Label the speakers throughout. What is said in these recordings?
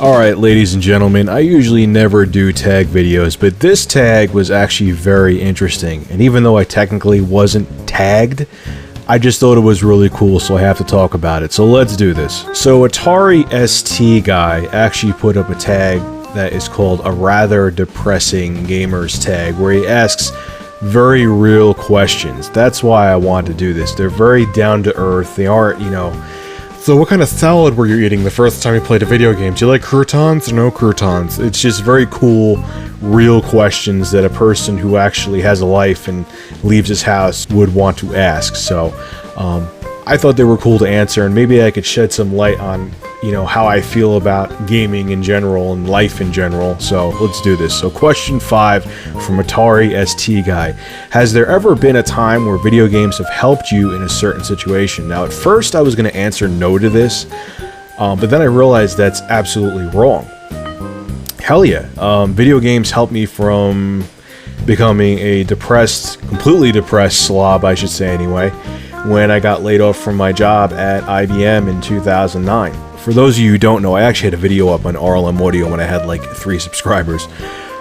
Speaker 1: Alright, ladies and gentlemen, I usually never do tag videos, but this tag was actually very interesting. And even though I technically wasn't tagged, I just thought it was really cool, so I have to talk about it. So let's do this. So Atari ST guy actually put up a tag that is called a rather depressing gamers tag, where he asks very real questions. That's why I want to do this. They're very down to earth. They aren't, so what kind of salad were you eating the first time you played a video game? Do you like croutons or no croutons? It's just very cool, real questions that a person who actually has a life and leaves his house would want to ask. So I thought they were cool to answer, and maybe I could shed some light on, how I feel about gaming in general and life in general. So let's do this. So question 5 from Atari ST guy. Has there ever been a time where video games have helped you in a certain situation? Now, at first I was going to answer no to this, but then I realized that's absolutely wrong. Hell yeah. Video games helped me from becoming a completely depressed slob, I should say anyway, when I got laid off from my job at IBM in 2009. For those of you who don't know, I actually had a video up on RLM Audio when I had like 3 subscribers,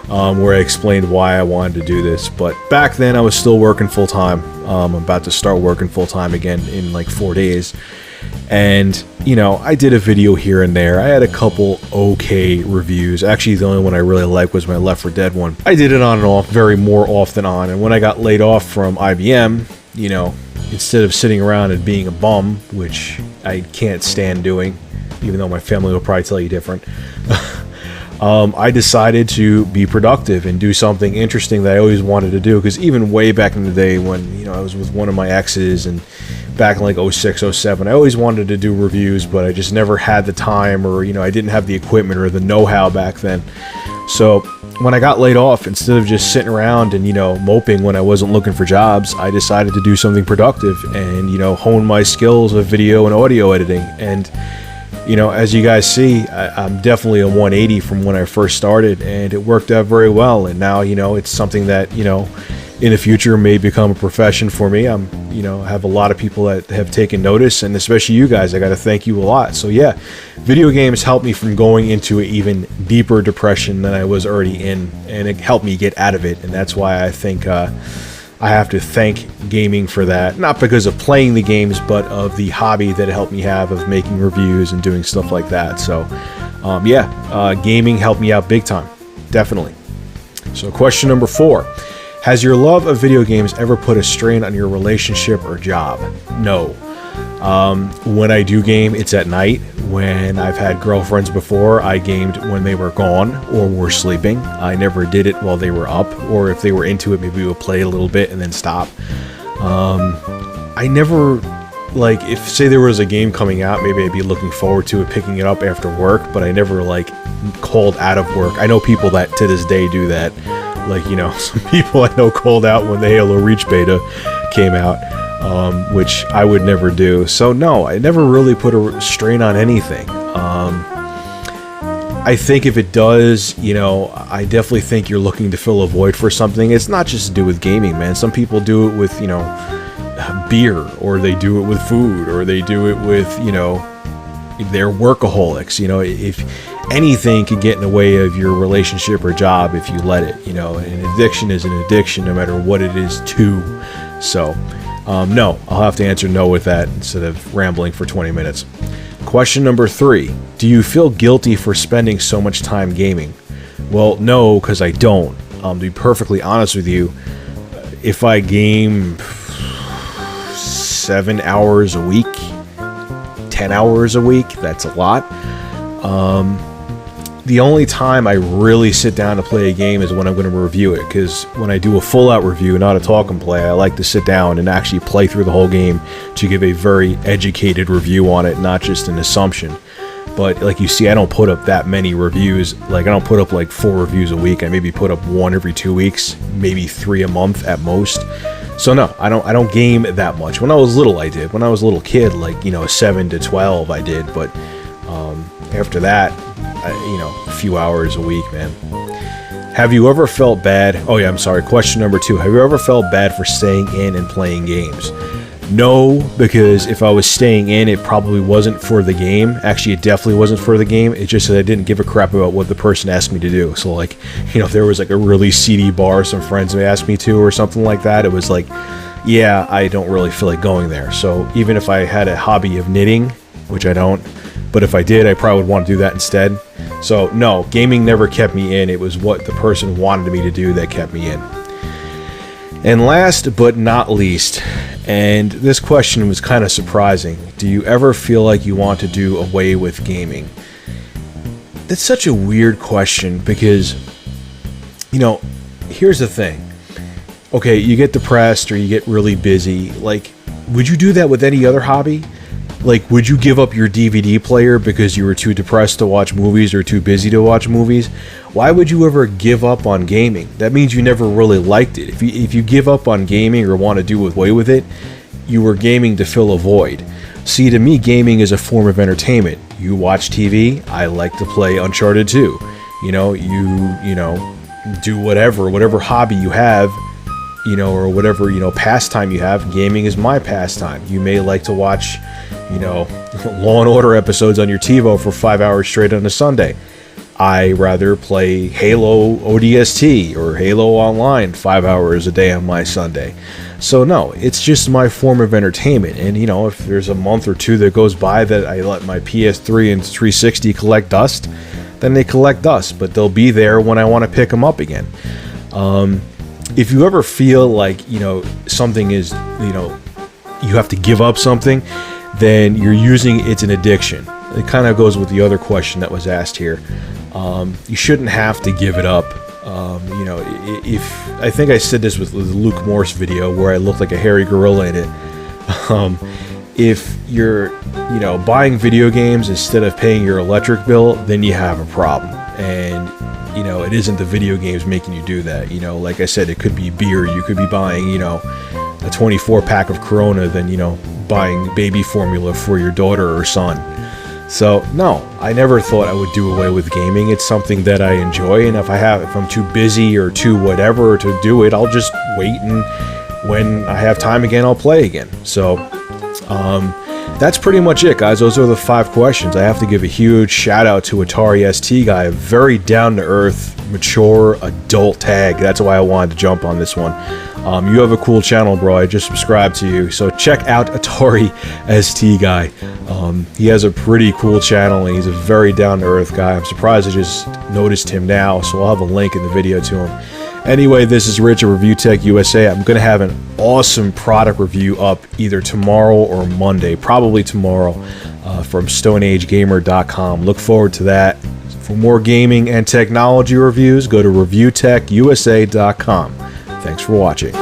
Speaker 1: where I explained why I wanted to do this. But back then I was still working full-time. I'm about to start working full-time again in like 4 days. And, I did a video here and there. I had a couple okay reviews. Actually, the only one I really liked was my Left 4 Dead one. I did it on and off, very more off than on. And when I got laid off from IBM, instead of sitting around and being a bum, which I can't stand doing, even though my family will probably tell you different, I decided to be productive and do something interesting that I always wanted to do. Because even way back in the day when, I was with one of my exes, and back in like 06, 07, I always wanted to do reviews, but I just never had the time, or, I didn't have the equipment or the know-how back then. So when I got laid off, instead of just sitting around and, moping when I wasn't looking for jobs, I decided to do something productive and, hone my skills of video and audio editing. And as you guys see, I'm definitely a 180 from when I first started, and it worked out very well. And now, it's something that, in the future may become a profession for me. I have a lot of people that have taken notice, and especially you guys, I got to thank you a lot. So yeah, video games helped me from going into an even deeper depression than I was already in, and it helped me get out of it. And that's why I think, I have to thank gaming for that. Not because of playing the games, but of the hobby that it helped me have of making reviews and doing stuff like that. So, gaming helped me out big time. Definitely. So question number 4. Has your love of video games ever put a strain on your relationship or job? No. When I do game, it's at night. When I've had girlfriends before, I gamed when they were gone or were sleeping. I never did it while they were up, or if they were into it, maybe we would play a little bit and then stop. I never, if say there was a game coming out, maybe I'd be looking forward to it, picking it up after work, but I never called out of work. I know people that to this day do that. Some people I know called out when the Halo Reach beta came out. Which I would never do. So no, I never really put a strain on anything. I think if it does, I definitely think you're looking to fill a void for something. It's not just to do with gaming, man. Some people do it with, beer, or they do it with food, or they do it with, they're workaholics. If anything can get in the way of your relationship or job if you let it, an addiction is an addiction no matter what it is to. So no, I'll have to answer no with that instead of rambling for 20 minutes. Question number 3. Do you feel guilty for spending so much time gaming? Well, no, because I don't. To be perfectly honest with you, if I game 7 hours a week, 10 hours a week, that's a lot. The only time I really sit down to play a game is when I'm going to review it, because when I do a full-out review, not a talk and play, I like to sit down and actually play through the whole game to give a very educated review on it, not just an assumption. But like you see, I don't put up that many reviews. I don't put up 4 reviews a week. I maybe put up 1 every 2 weeks, maybe 3 a month at most. So no, I don't game that much. When I was little, I did. When I was a little kid, 7 to 12, I did. But after that, a few hours a week, man. Have you ever felt bad? Oh yeah, I'm sorry. Question number 2. Have you ever felt bad for staying in and playing games? No, because if I was staying in, it probably wasn't for the game. Actually, it definitely wasn't for the game. It's just that I didn't give a crap about what the person asked me to do. So, like, you know, if there was like a really seedy bar some friends may ask me to or something like that, it was like, yeah, I don't really feel like going there. So even if I had a hobby of knitting, which I don't, but if I did, I probably would want to do that instead. So no, gaming never kept me in. It was what the person wanted me to do that kept me in. And last but not least, and this question was kind of surprising, do you ever feel like you want to do away with gaming? That's such a weird question because, you know, here's the thing. Okay, you get depressed or you get really busy. Like, would you do that with any other hobby? Like, would you give up your DVD player because you were too depressed to watch movies or too busy to watch movies? Why would you ever give up on gaming? That means you never really liked it. If you give up on gaming or want to do away with it, you were gaming to fill a void. See, to me, gaming is a form of entertainment. You watch TV, I like to play Uncharted 2. You know, you do whatever hobby you have, you know, or whatever, you know, pastime you have. Gaming is my pastime. You may like to watch, you know, Law and Order episodes on your TiVo for 5 hours straight on a Sunday. I rather play Halo ODST or Halo Online 5 hours a day on my Sunday. So no, it's just my form of entertainment. And you know, if there's a month or two that goes by that I let my PS3 and 360 collect dust, then they collect dust, but they'll be there when I want to pick them up again. If you ever feel like, you know, something is, you know, you have to give up something, then you're using it's an addiction. It kind of goes with the other question that was asked here. You shouldn't have to give it up. You know, if I think I said this with the Luke Morse video where I looked like a hairy gorilla in it. If you're, you know, buying video games instead of paying your electric bill, then you have a problem. And you know, it isn't the video games making you do that. You know, like I said, it could be beer. You could be buying, you know, a 24-pack of Corona than, you know, buying baby formula for your daughter or son. So no, I never thought I would do away with gaming. It's something that I enjoy, and if I'm too busy or too whatever to do it, I'll just wait, and when I have time again, I'll play again. So that's pretty much it, guys. Those are the 5 questions. I have to give a huge shout out to Atari ST guy, a very down-to-earth, mature, adult tag. That's why I wanted to jump on this one. You have a cool channel, bro. I just subscribed to you, so check out Atari ST guy. He has a pretty cool channel, and he's a very down-to-earth guy. I'm surprised I just noticed him now, so I'll have a link in the video to him. Anyway, this is Rich at Review Tech USA. I'm going to have an awesome product review up either tomorrow or Monday, probably tomorrow, from StoneAgeGamer.com. Look forward to that. For more gaming and technology reviews, go to ReviewTechUSA.com. Thanks for watching.